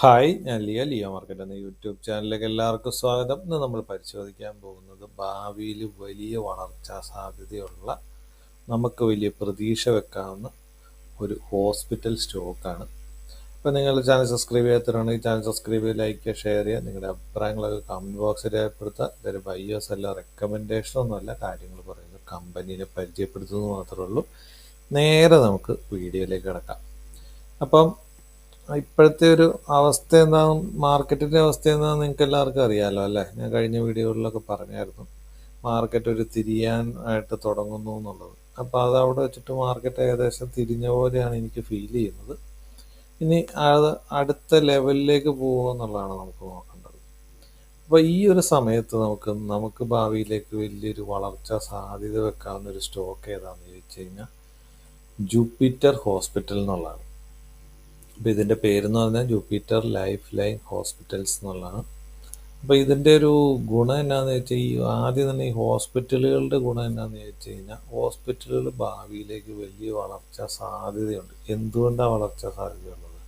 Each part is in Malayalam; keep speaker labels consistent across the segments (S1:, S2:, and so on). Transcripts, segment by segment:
S1: ഹായ്, ഞാൻ ലിയോ മാർക്കറ്റ് എന്ന യൂട്യൂബ് ചാനലിലേക്ക് എല്ലാവർക്കും സ്വാഗതം. ഇന്ന് നമ്മൾ പരിശോധിക്കാൻ പോകുന്നത് ഭാവിയിൽ വലിയ വളർച്ചാ സാധ്യതയുള്ള നമുക്ക് വലിയ പ്രതീക്ഷ വെക്കാവുന്ന ഒരു ഹോസ്പിറ്റൽ സ്റ്റോക്കാണ്. അപ്പോൾ നിങ്ങൾ ചാനൽ സബ്സ്ക്രൈബ് ചെയ്യാത്തവരാണെങ്കിൽ ചാനൽ സബ്സ്ക്രൈബ് ചെയ്യുക, ലൈക്ക് ചെയ്യുക, ഷെയർ ചെയ്യുക. നിങ്ങളുടെ അഭിപ്രായങ്ങളൊക്കെ കമൻറ്റ് ബോക്സിൽ രേഖപ്പെടുത്തുക. ഇതൊരു ബയോസ് അല്ല, റെക്കമെൻഡേഷനൊന്നുമല്ല, കാര്യങ്ങൾ പറയുന്നു, കമ്പനീനെ പരിചയപ്പെടുത്തുന്നത് മാത്രമേ ഉള്ളൂ. നേരെ നമുക്ക് വീഡിയോയിലേക്ക് കിടക്കാം. അപ്പം ഇപ്പോഴത്തെ ഒരു അവസ്ഥ എന്താണെന്ന്, മാർക്കറ്റിൻ്റെ അവസ്ഥ എന്താണെന്ന് നിങ്ങൾക്ക് എല്ലാവർക്കും അറിയാമല്ലോ അല്ലേ? ഞാൻ കഴിഞ്ഞ വീഡിയോകളിലൊക്കെ പറഞ്ഞായിരുന്നു മാർക്കറ്റ് ഒരു തിരിയാൻ ആയിട്ട് തുടങ്ങുന്നു എന്നുള്ളത്. അപ്പോൾ അത് അവിടെ വെച്ചിട്ട് മാർക്കറ്റ് ഏകദേശം തിരിഞ്ഞ പോലെയാണ് എനിക്ക് ഫീൽ ചെയ്യുന്നത്. ഇനി അത് അടുത്ത ലെവലിലേക്ക് പോകുമോ എന്നുള്ളതാണ് നമുക്ക് നോക്കേണ്ടത്. അപ്പോൾ ഈ ഒരു സമയത്ത് നമുക്ക് ഭാവിയിലേക്ക് വലിയൊരു വളർച്ചാ സാധ്യത വെക്കാവുന്ന ഒരു സ്റ്റോക്ക് ഏതാണെന്ന് ചോദിച്ചു കഴിഞ്ഞാൽ ജൂപ്പിറ്റർ ഹോസ്പിറ്റൽ എന്നുള്ളതാണ്. അപ്പോൾ ഇതിൻ്റെ പേരെന്ന് പറഞ്ഞാൽ ജൂപ്പിറ്റർ ലൈഫ് ലൈൻ ഹോസ്പിറ്റൽസ് എന്നുള്ളതാണ്. അപ്പോൾ ഇതിൻ്റെ ഒരു ഗുണം എന്നാന്ന് വെച്ചാൽ, ആദ്യം തന്നെ ഈ ഹോസ്പിറ്റലുകളുടെ ഗുണം എന്നാന്ന് ചോദിച്ചു കഴിഞ്ഞാൽ, ഹോസ്പിറ്റലുകൾ ഭാവിയിലേക്ക് വലിയ വളർച്ചാ സാധ്യതയുണ്ട്. എന്തുകൊണ്ടാണ് വളർച്ചാ സാധ്യതയുള്ളത്?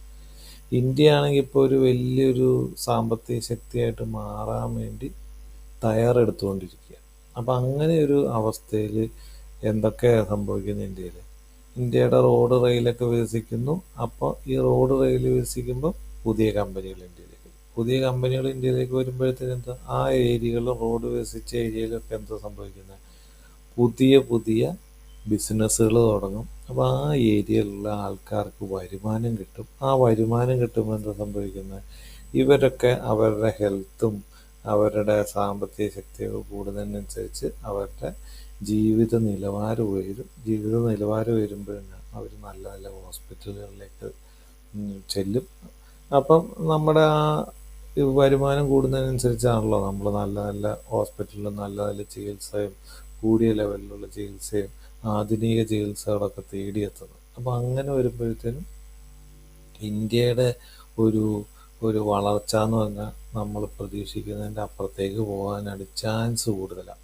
S1: ഇന്ത്യ ആണെങ്കിൽ ഇപ്പോൾ ഒരു വലിയൊരു സാമ്പത്തിക ശക്തിയായിട്ട് മാറാൻ വേണ്ടി തയ്യാറെടുത്തുകൊണ്ടിരിക്കുക. അപ്പോൾ അങ്ങനെ ഒരു അവസ്ഥയിൽ എന്തൊക്കെയാണ് സംഭവിക്കുന്നത്? ഇന്ത്യയുടെ റോഡ് റെയിലൊക്കെ വികസിക്കുന്നു. അപ്പോൾ ഈ റോഡ് റെയിൽ വികസിക്കുമ്പോൾ പുതിയ കമ്പനികൾ ഇന്ത്യയിലേക്ക് വരുമ്പോഴത്തേന് എന്താ, ആ ഏരിയകളിലും റോഡ് വികസിച്ച ഏരിയയിലൊക്കെ എന്താ സംഭവിക്കുന്നത്? പുതിയ ബിസിനസ്സുകൾ തുടങ്ങും. അപ്പോൾ ആ ഏരിയയിലുള്ള ആൾക്കാർക്ക് വരുമാനം കിട്ടും. ആ വരുമാനം കിട്ടുമ്പോൾ എന്താ സംഭവിക്കുന്നത്? ഇവരൊക്കെ അവരുടെ ഹെൽത്തും അവരുടെ സാമ്പത്തിക ശക്തിയൊക്കെ കൂടുന്നതിനനുസരിച്ച് അവരുടെ ജീവിത നിലവാരം ഉയരുമ്പോഴാണ് അവർ നല്ല നല്ല ഹോസ്പിറ്റലുകളിലേക്ക് ചെല്ലും. അപ്പം നമ്മുടെ ആ വരുമാനം കൂടുന്നതിനനുസരിച്ചാണല്ലോ നമ്മൾ നല്ല നല്ല ഹോസ്പിറ്റലിലും നല്ല നല്ല ചികിത്സയും കൂടിയ ലെവലിലുള്ള ചികിത്സയും ആധുനിക ചികിത്സകളൊക്കെ തേടിയെത്തുന്നത്. അപ്പം അങ്ങനെ വരുമ്പോഴത്തേനും ഇന്ത്യയുടെ ഒരു ഒരു വളർച്ച എന്ന് പറഞ്ഞാൽ നമ്മൾ പ്രതീക്ഷിക്കുന്നതിൻ്റെ അപ്പുറത്തേക്ക് പോകാനാണ് ചാൻസ് കൂടുതലാണ്.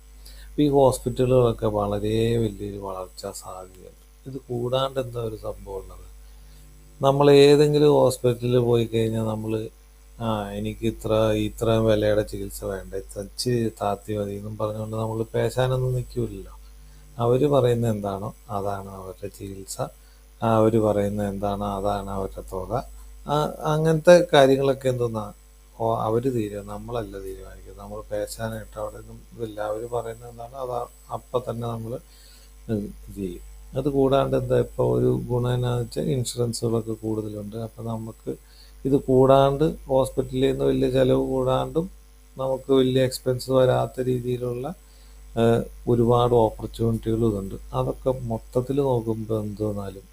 S1: ഈ ഹോസ്പിറ്റലുകളൊക്കെ വളരെ വലിയൊരു വളർച്ചാ സാധ്യതയുണ്ട്. ഇത് കൂടാണ്ട് എന്താ ഒരു സംഭവം ഉള്ളത്? നമ്മൾ ഏതെങ്കിലും ഹോസ്പിറ്റലിൽ പോയി കഴിഞ്ഞാൽ എനിക്ക് ഇത്രയും വിലയുടെ ചികിത്സ വേണ്ട, ഇത്രച്ച് താത്തി മതി എന്നും പറഞ്ഞുകൊണ്ട് നമ്മൾ പേശാനൊന്നും നിൽക്കില്ലല്ലോ. അവർ പറയുന്നത് എന്താണോ അതാണ് അവരുടെ ചികിത്സ, അവർ പറയുന്നത് എന്താണോ അതാണ് അവരുടെ തുക. അങ്ങനത്തെ കാര്യങ്ങളൊക്കെ എന്തെന്നാ അവർ നമ്മളല്ല തീരുമാനിക്കുന്നത്. നമ്മൾ പേശാനായിട്ട് അവിടെ ഒന്നും ഇതില്ല. അവർ പറയുന്നത് എന്താണ് അപ്പം തന്നെ നമ്മൾ ചെയ്യും. അത് കൂടാണ്ട് എന്താ, ഇപ്പോൾ ഒരു ഗുണം എന്നാന്ന് വെച്ചാൽ ഇൻഷുറൻസുകളൊക്കെ കൂടുതലുണ്ട്. അപ്പം നമുക്ക് ഇത് കൂടാണ്ട് ഹോസ്പിറ്റലിൽ നിന്ന് വലിയ ചിലവ് കൂടാണ്ടും നമുക്ക് വലിയ എക്സ്പെൻസ് വരാത്ത രീതിയിലുള്ള ഒരുപാട് ഓപ്പർച്യൂണിറ്റികളും ഇതുണ്ട്. അതൊക്കെ മൊത്തത്തിൽ നോക്കുമ്പോൾ എന്തോന്നാലും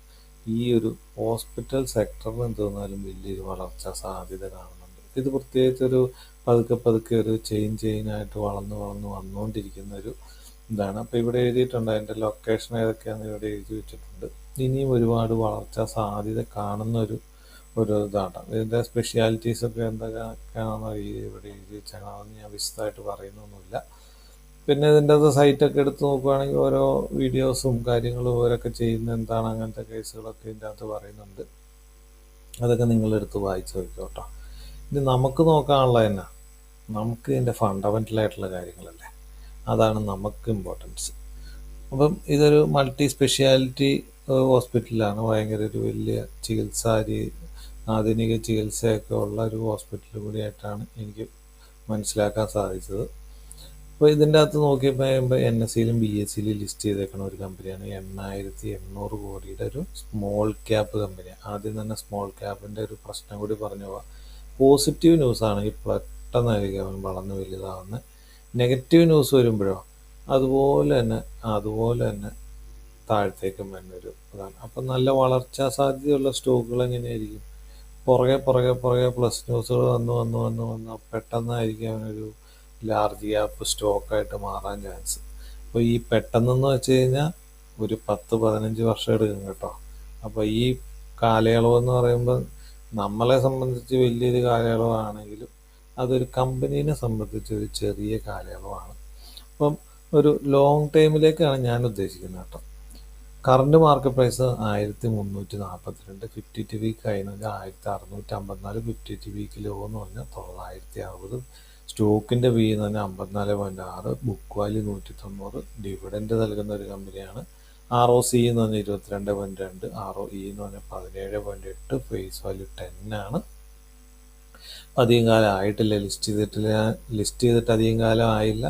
S1: ഈ ഒരു ഹോസ്പിറ്റൽ സെക്ടറിന് എന്തോന്നാലും വലിയൊരു വളർച്ചാ സാധ്യത കാണുന്നുണ്ട്. ഇത് പ്രത്യേകിച്ചൊരു പതുക്കെ ഒരു ചെയിനായിട്ട് വളർന്ന് വന്നുകൊണ്ടിരിക്കുന്ന ഒരു ഇതാണ്. അപ്പോൾ ഇവിടെ എഴുതിയിട്ടുണ്ട്, അതിൻ്റെ ലൊക്കേഷൻ ഏതൊക്കെയാണെന്ന് ഇവിടെ എഴുതി വെച്ചിട്ടുണ്ട്. ഇനിയും ഒരുപാട് വളർച്ചാ സാധ്യത കാണുന്ന ഒരു ഇതാണ്. ഇതിൻ്റെ സ്പെഷ്യാലിറ്റീസൊക്കെ എന്തൊക്കെയാണെന്ന് ഇവിടെ എഴുതി വെച്ചാൽ ഞാൻ വിശദമായിട്ട് പറയുന്നൊന്നുമില്ല. പിന്നെ ഇതിൻ്റെ സൈറ്റൊക്കെ എടുത്ത് നോക്കുകയാണെങ്കിൽ ഓരോ വീഡിയോസും കാര്യങ്ങളും ഇവരൊക്കെ ചെയ്യുന്ന എന്താണ്, അങ്ങനത്തെ കേസുകളൊക്കെ ഇതിൻ്റെ അകത്ത് പറയുന്നുണ്ട്. അതൊക്കെ നിങ്ങളെടുത്ത് വായിച്ച് നോക്കുക കേട്ടോ. ഇനി നമുക്ക് നോക്കാനുള്ള തന്നെ നമുക്ക് ഇതിൻ്റെ ഫണ്ടമെൻ്റലായിട്ടുള്ള കാര്യങ്ങളല്ലേ, അതാണ് നമുക്ക് ഇമ്പോർട്ടൻസ്. അപ്പം ഇതൊരു മൾട്ടി സ്പെഷ്യാലിറ്റി ഹോസ്പിറ്റലാണ്. ഭയങ്കര ഒരു വലിയ ആധുനിക ചികിത്സയൊക്കെ ഉള്ള ഒരു ഹോസ്പിറ്റൽ കൂടിയായിട്ടാണ് എനിക്ക് മനസ്സിലാക്കാൻ സാധിച്ചത്. അപ്പോൾ ഇതിൻ്റെ അകത്ത് നോക്കിയപ്പോൾ NSEയിലും BSEയിലും ലിസ്റ്റ് ചെയ്തേക്കുന്ന ഒരു കമ്പനിയാണ്. 8,800 കോടിയുടെ ഒരു സ്മോൾ ക്യാപ്പ് കമ്പനിയാണ്. ആദ്യം തന്നെ സ്മോൾ ക്യാപ്പിൻ്റെ ഒരു പ്രശ്നം കൂടി പറഞ്ഞു പോവാം. പോസിറ്റീവ് ന്യൂസ് ആണെങ്കിൽ പെട്ടെന്നായിരിക്കും അവൻ വളർന്ന് വലുതാവുന്നത്. നെഗറ്റീവ് ന്യൂസ് വരുമ്പോഴോ അതുപോലെ തന്നെ താഴത്തേക്കും വരുന്നൊരു ഇതാണ്. അപ്പം നല്ല വളർച്ചാ സാധ്യതയുള്ള സ്റ്റോക്കുകൾ എങ്ങനെയായിരിക്കും? പുറകെ പ്ലസ് ന്യൂസുകൾ വന്ന് പെട്ടെന്നായിരിക്കും അവനൊരു ലാർജ് ക്യാപ്പ് സ്റ്റോക്കായിട്ട് മാറാൻ ചാൻസ്. അപ്പോൾ ഈ പെട്ടെന്നെന്ന് വെച്ച് കഴിഞ്ഞാൽ ഒരു 10-15 വർഷം എടുക്കും കേട്ടോ. അപ്പോൾ ഈ കാലയളവെന്ന് പറയുമ്പോൾ നമ്മളെ സംബന്ധിച്ച് വലിയൊരു കാലയളവാണെങ്കിലും അതൊരു കമ്പനീനെ സംബന്ധിച്ച് ഒരു ചെറിയ കാലയളവാണ്. അപ്പം ഒരു ലോങ് ടൈമിലേക്കാണ് ഞാൻ ഉദ്ദേശിക്കുന്നത് കേട്ടോ. Current market price 1342, 52 week high എന്ന് പറഞ്ഞാൽ 1654, 52 വീക്ക് ലോ എന്ന് പറഞ്ഞാൽ 960, സ്റ്റോക്കിൻ്റെ പി എന്ന് പറഞ്ഞാൽ 54.6, ബുക്ക് വാല്യൂ 190, ഡിവിഡൻഡ് നൽകുന്ന ഒരു കമ്പനിയാണ്. ROC എന്ന് പറഞ്ഞാൽ 22.2, ROE എന്ന് പറഞ്ഞാൽ 17.8, ഫേസ് വാല്യൂ 10 ആണ്. അധികം കാലം ആയിട്ടില്ല ലിസ്റ്റ് ചെയ്തിട്ട് അധികം കാലം ആയില്ല.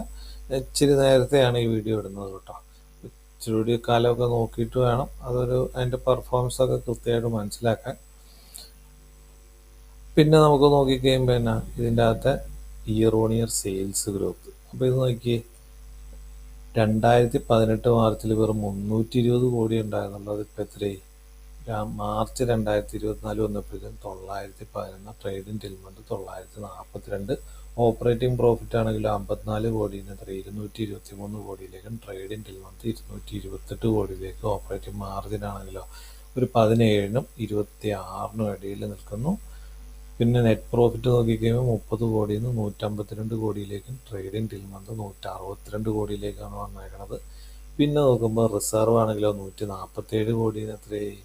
S1: ഇച്ചിരി നേരത്തെയാണ് ഈ വീഡിയോ ഇടുന്നത് കേട്ടോ. ഇച്ചിരി കാലമൊക്കെ നോക്കിയിട്ട് വേണം അതിൻ്റെ പെർഫോമൻസൊക്കെ കൃത്യമായിട്ട് മനസ്സിലാക്കാൻ. പിന്നെ നമുക്ക് നോക്കിക്കഴിയുമ്പോൾ എന്നാ ഇതിൻ്റെ അകത്തെ year on year sales growth. അപ്പോൾ ഇത് നോക്കിയേ, 2018 മാർച്ചിൽ വെറും 320 കോടി ഉണ്ടായിരുന്നുള്ളൂ. അതിപ്പോൾ എത്രയായി? മാർച്ച് 2024 വന്നപ്പോഴേക്കും 911, ട്രേഡിംഗ് ടിൽമെൻറ്റ് 942, ഓപ്പറേറ്റിംഗ് പ്രോഫിറ്റ് ആണെങ്കിലും 54 കോടിയിൽ നിന്ന് 223 കോടിയിലേക്കും, ട്രേഡിംഗ് ടിൽമെൻറ്റ് 228 കോടിയിലേക്ക്, ഓപ്പറേറ്റിംഗ് മാർജിൻ ആണെങ്കിലോ ഒരു 17നും 26നും ഇടയിൽ നിൽക്കുന്നു. പിന്നെ നെറ്റ് പ്രോഫിറ്റ് നോക്കിക്കഴിയുമ്പോൾ 30 കോടിയിൽ നിന്ന് 152 കോടിയിലേക്കും, ട്രേഡിംഗ് ടിൽമെൻറ്റ് 162 കോടിയിലേക്കാണ് വന്നേക്കുന്നത്. പിന്നെ നോക്കുമ്പോൾ റിസർവ് ആണെങ്കിലോ 147 കോടിയിൽ നിന്ന് എത്രയായി?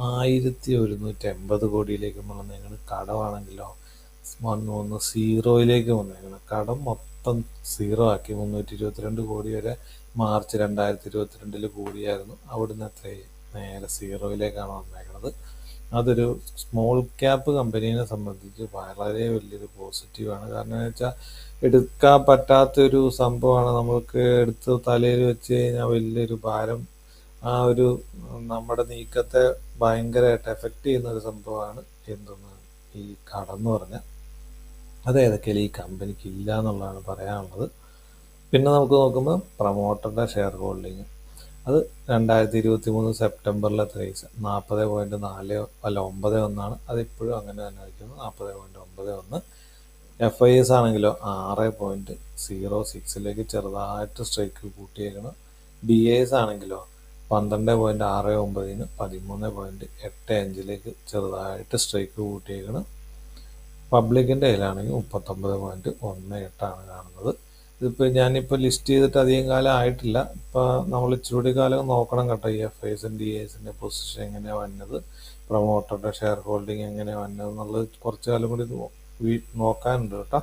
S1: 1180 കോടിയിലേക്കും വന്നേക്കുന്നത്. കടമാണെങ്കിലോ വന്ന് സീറോയിലേക്ക് വന്നേക്കുന്നത്. കടം മൊത്തം സീറോ ആക്കി. 322 കോടി വരെ മാർച്ച് 2022 കൂടിയായിരുന്നു. അവിടുന്ന് എത്രയായി? നേരെ സീറോയിലേക്കാണ് വന്നേക്കുന്നത്. അതൊരു സ്മോൾ ക്യാപ്പ് കമ്പനീനെ സംബന്ധിച്ച് വളരെ വലിയൊരു പോസിറ്റീവാണ്. കാരണം എന്ന് വെച്ചാൽ എടുക്കാൻ പറ്റാത്തൊരു സംഭവമാണ്. നമുക്ക് എടുത്ത് തലയിൽ വെച്ച് കഴിഞ്ഞാൽ വലിയൊരു ഭാരം, നമ്മുടെ നീക്കത്തെ ഭയങ്കരമായിട്ട് എഫക്റ്റ് ചെയ്യുന്ന ഒരു സംഭവമാണ് ഈ കടമെന്ന് പറഞ്ഞാൽ. അത് ഏതൊക്കെയാലും ഈ കമ്പനിക്ക് ഇല്ല എന്നുള്ളതാണ് പറയാനുള്ളത്. പിന്നെ നമുക്ക് നോക്കുമ്പോൾ പ്രൊമോട്ടറുടെ ഷെയർ ഹോൾഡിങ്, അത് 2023 സെപ്റ്റംബറിലെ 40.91, അതിപ്പോഴും അങ്ങനെ തന്നെ വയ്ക്കുന്നു, 40.91. FIS ആണെങ്കിലോ 6.06 ചെറുതായിട്ട് സ്ട്രൈക്ക് കൂട്ടിയേക്കണം. DIS ആണെങ്കിലോ 12.69 13.85 ചെറുതായിട്ട് സ്ട്രൈക്ക് കൂട്ടിയേക്കണം. പബ്ലിക്കിൻ്റെ കയ്യിലാണെങ്കിൽ 39.18 കാണുന്നത്. ഇതിപ്പോൾ ഞാനിപ്പോൾ ലിസ്റ്റ് ചെയ്തിട്ട് അധികം കാലം ആയിട്ടില്ല. ഇപ്പോൾ നമ്മൾ ഇച്ചിരി കാലം നോക്കണം കേട്ടോ. ഈ FIS DISൻ്റെ പൊസിഷൻ എങ്ങനെയാണ് വന്നത്, പ്രൊമോട്ടറുടെ ഷെയർ ഹോൾഡിങ് എങ്ങനെയാണ് വന്നത് എന്നുള്ളത് കുറച്ച് കാലം കൂടി നോക്കാനുണ്ട് കേട്ടോ.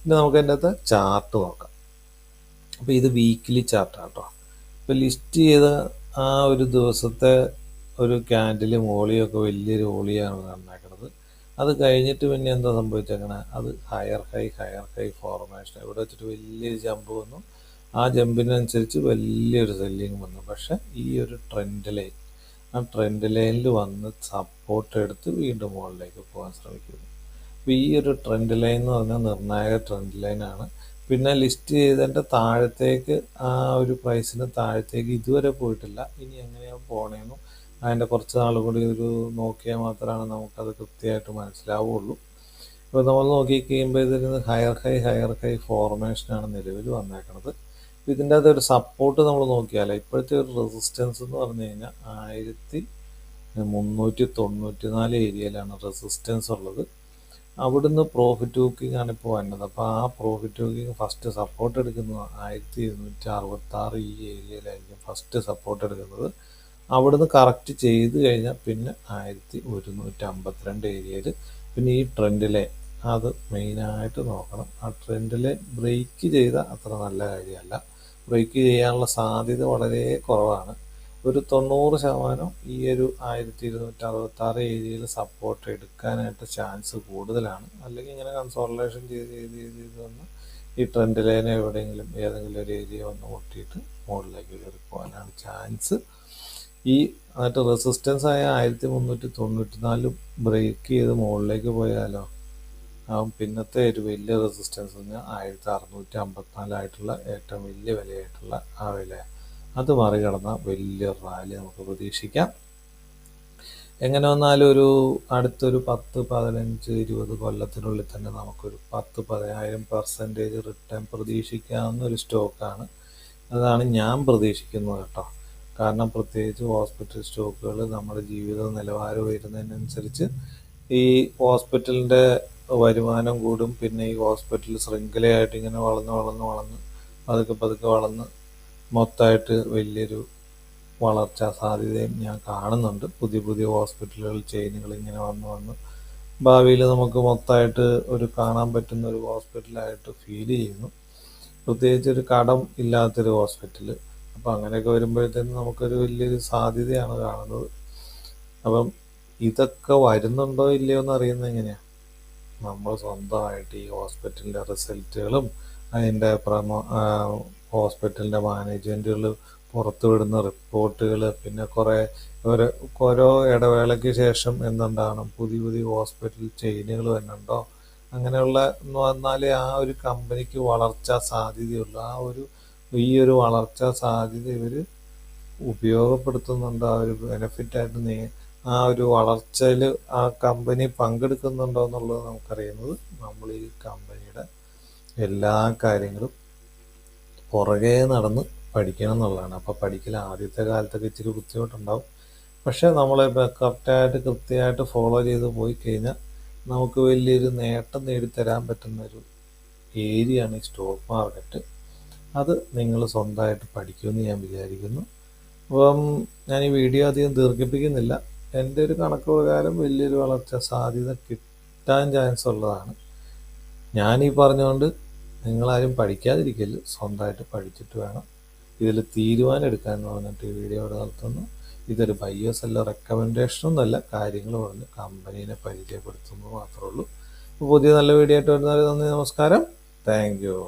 S1: പിന്നെ നമുക്ക് അതിൻ്റെ അകത്ത് ചാർട്ട് നോക്കാം. അപ്പോൾ ഇത് വീക്കിലി ചാർട്ടാണ് കേട്ടോ. ഇപ്പോൾ ലിസ്റ്റ് ചെയ്ത ആ ഒരു ദിവസത്തെ ഒരു ക്യാൻഡിൽ മോളിയൊക്കെ വലിയൊരു ഓളിയാണ് കണ്ടേക്കുന്നത്. അത് കഴിഞ്ഞിട്ട് പിന്നെ എന്താ സംഭവിച്ചേക്കണേ? അത് ഹയർ ഹൈ ഫോർമേഷൻ. ഇവിടെ വെച്ചിട്ട് വലിയൊരു ജമ്പ് വന്നു. ആ ജമ്പിനനുസരിച്ച് വലിയൊരു സെല്ലിങ് വന്നു. പക്ഷെ ഈ ഒരു ട്രെൻഡ് ലൈനിൽ വന്ന് സപ്പോർട്ട് എടുത്ത് വീണ്ടും മുകളിലേക്ക് പോകാൻ ശ്രമിക്കുന്നു. അപ്പോൾ ഈ ഒരു ട്രെൻഡ് ലൈൻ എന്ന് പറഞ്ഞാൽ നിർണായക ട്രെൻഡ് ലൈനാണ്. പിന്നെ ലിസ്റ്റ് ചെയ്തതിൻ്റെ താഴത്തേക്ക് ആ ഒരു പ്രൈസിന് താഴത്തേക്ക് ഇതുവരെ പോയിട്ടില്ല. ഇനി എങ്ങനെയാണ് പോകണമെന്നും അതിൻ്റെ കുറച്ച് നാൾ കൂടി നോക്കിയാൽ മാത്രമാണ് നമുക്കത് കൃത്യമായിട്ട് മനസ്സിലാവുള്ളൂ. ഇപ്പോൾ നമ്മൾ നോക്കിക്കഴിയുമ്പോൾ ഇതിൽ നിന്ന് ഹയർ ഹൈ ഫോർമേഷനാണ് നിലവിൽ വന്നേക്കുന്നത്. ഇതിൻ്റെ അകത്തൊരു സപ്പോർട്ട് നമ്മൾ നോക്കിയാൽ ഇപ്പോഴത്തെ ഒരു റെസിസ്റ്റൻസ് എന്ന് പറഞ്ഞു കഴിഞ്ഞാൽ 1394 ഏരിയയിലാണ് റെസിസ്റ്റൻസ് ഉള്ളത്. അവിടുന്ന് പ്രോഫിറ്റ് ബുക്കിംഗ് ആണ് ഇപ്പോൾ വന്നത്. അപ്പോൾ ആ പ്രോഫിറ്റ് ബുക്കിംഗ് ഫസ്റ്റ് സപ്പോർട്ട് എടുക്കുന്നത് 1266 ഈ ഏരിയയിലായിരിക്കും ഫസ്റ്റ് സപ്പോർട്ട് എടുക്കുന്നത്. അവിടുന്ന് കറക്റ്റ് ചെയ്ത് കഴിഞ്ഞാൽ പിന്നെ 1152 ഏരിയയിൽ. പിന്നെ ഈ ട്രെൻഡിലെ അത് മെയിനായിട്ട് നോക്കണം. ആ ട്രെൻഡിലെ ബ്രേക്ക് ചെയ്താൽ അത്ര നല്ല കാര്യമല്ല. ബ്രേക്ക് ചെയ്യാനുള്ള സാധ്യത വളരെ കുറവാണ്. ഒരു 90% ഈ ഒരു 1266 ഏരിയയിൽ സപ്പോർട്ട് എടുക്കാനായിട്ട് ചാൻസ് കൂടുതലാണ്. അല്ലെങ്കിൽ ഇങ്ങനെ കൺസോളിഡേഷൻ ചെയ്ത് വന്ന് ഈ ട്രെൻഡ് ലൈനെ ഏതെങ്കിലും ഒരു ഏരിയ വന്ന് മുട്ടിയിട്ട് മുകളിലേക്ക് കയറി പോകാനാണ് ചാൻസ്. എന്നിട്ട് റെസിസ്റ്റൻസ് ആയ 1394 ബ്രേക്ക് ചെയ്ത് മുകളിലേക്ക് പോയാലോ പിന്നത്തെ ഒരു വലിയ റെസിസ്റ്റൻസ് പറഞ്ഞാൽ 1654 ആയിട്ടുള്ള ഏറ്റവും വലിയ വിലയായിട്ടുള്ള ആ വില, അത് മറികടന്ന വലിയ റാലി നമുക്ക് പ്രതീക്ഷിക്കാം. എങ്ങനെ വന്നാലും അടുത്തൊരു 10, 15, 20 കൊല്ലത്തിനുള്ളിൽ തന്നെ നമുക്കൊരു 10,000% റിട്ടേൺ പ്രതീക്ഷിക്കാവുന്ന ഒരു സ്റ്റോക്കാണ്. അതാണ് ഞാൻ പ്രതീക്ഷിക്കുന്നത് കേട്ടോ. കാരണം പ്രത്യേകിച്ച് ഹോസ്പിറ്റൽ സ്റ്റോക്കുകൾ നമ്മുടെ ജീവിത നിലവാരം ഉയരുന്നതിനനുസരിച്ച് ഈ ഹോസ്പിറ്റലിൻ്റെ വരുമാനം കൂടും. പിന്നെ ഈ ഹോസ്പിറ്റൽ ശൃംഖലയായിട്ട് ഇങ്ങനെ വളർന്ന് പതുക്കെ വളർന്ന് മൊത്തമായിട്ട് വലിയൊരു വളർച്ചാ സാധ്യതയും ഞാൻ കാണുന്നുണ്ട്. പുതിയ പുതിയ ഹോസ്പിറ്റലുകൾ, ചെയിനുകൾ ഇങ്ങനെ വന്ന് വന്ന് ഭാവിയിൽ നമുക്ക് മൊത്തമായിട്ട് ഒരു കാണാൻ പറ്റുന്ന ഒരു ഹോസ്പിറ്റലായിട്ട് ഫീൽ ചെയ്യുന്നു. പ്രത്യേകിച്ച് ഒരു കടം ഇല്ലാത്തൊരു ഹോസ്പിറ്റൽ. അപ്പം അങ്ങനെയൊക്കെ വരുമ്പോഴത്തേനും നമുക്കൊരു വലിയൊരു സാധ്യതയാണ് കാണുന്നത്. അപ്പം ഇതൊക്കെ വരുന്നുണ്ടോ ഇല്ലയോ എന്ന് അറിയുന്നത് എങ്ങനെയാണ്? നമ്മൾ സ്വന്തമായിട്ട് ഈ ഹോസ്പിറ്റലിൻ്റെ റിസൾട്ടുകളും അതിൻ്റെ ഹോസ്പിറ്റലിൻ്റെ മാനേജ്മെൻറ്റുകൾ പുറത്തുവിടുന്ന റിപ്പോർട്ടുകൾ, പിന്നെ ഓരോ ഇടവേളയ്ക്ക് ശേഷം എന്തുണ്ടാകണം, പുതിയ പുതിയ ഹോസ്പിറ്റൽ ചെയിനുകൾ വരുന്നുണ്ടോ, അങ്ങനെയുള്ള വന്നാലേ ആ ഒരു കമ്പനിക്ക് വളർച്ചാ സാധ്യതയുള്ളൂ. ഈ ഒരു വളർച്ചാ സാധ്യത ഇവർ ഉപയോഗപ്പെടുത്തുന്നുണ്ടോ, ആ ഒരു ബെനിഫിറ്റായിട്ട് ആ ഒരു വളർച്ചയിൽ ആ കമ്പനി പങ്കെടുക്കുന്നുണ്ടോ എന്നുള്ളത് നമുക്കറിയുന്നത് നമ്മൾ ഈ കമ്പനിയുടെ എല്ലാ കാര്യങ്ങളും പുറകെ നടന്ന് പഠിക്കണം എന്നുള്ളതാണ്. അപ്പോൾ പഠിക്കൽ ആദ്യത്തെ കാലത്തൊക്കെ ഇച്ചിരി ബുദ്ധിമുട്ടുണ്ടാവും. പക്ഷേ നമ്മളിപ്പോൾ കൃത്യമായിട്ട് ഫോളോ ചെയ്ത് പോയി കഴിഞ്ഞാൽ നമുക്ക് വലിയൊരു നേട്ടം നേടിത്തരാൻ പറ്റുന്നൊരു ഏരിയയാണ് ഈ സ്റ്റോക്ക് മാർക്കറ്റ്. അത് നിങ്ങൾ സ്വന്തമായിട്ട് പഠിക്കുമെന്ന് ഞാൻ വിചാരിക്കുന്നു. അപ്പം ഞാൻ ഈ വീഡിയോ അധികം ദീർഘിപ്പിക്കുന്നില്ല. എൻ്റെ ഒരു കണക്ക് പ്രകാരം വലിയൊരു വളർച്ച സാധ്യത കിട്ടാൻ ചാൻസ് ഉള്ളതാണ്. ഞാനീ പറഞ്ഞുകൊണ്ട് നിങ്ങളാരും പഠിക്കാതിരിക്കല്, സ്വന്തമായിട്ട് പഠിച്ചിട്ട് വേണം ഇതിൽ തീരുമാനം എടുക്കാൻ എന്ന് പറഞ്ഞിട്ട് ഈ വീഡിയോ ഇവിടെ നിർത്തുന്നു. ഇതൊരു ബയ്യോ സെല്ലോ റെക്കമെൻഡേഷനൊന്നുമല്ല, കാര്യങ്ങൾ പറഞ്ഞ് കമ്പനീനെ പരിചയപ്പെടുത്തുന്നത് മാത്രമേ ഉള്ളൂ. പുതിയ നല്ല വീഡിയോ ആയിട്ട് വരുന്നവരെ നന്ദി, നമസ്കാരം, താങ്ക് യു.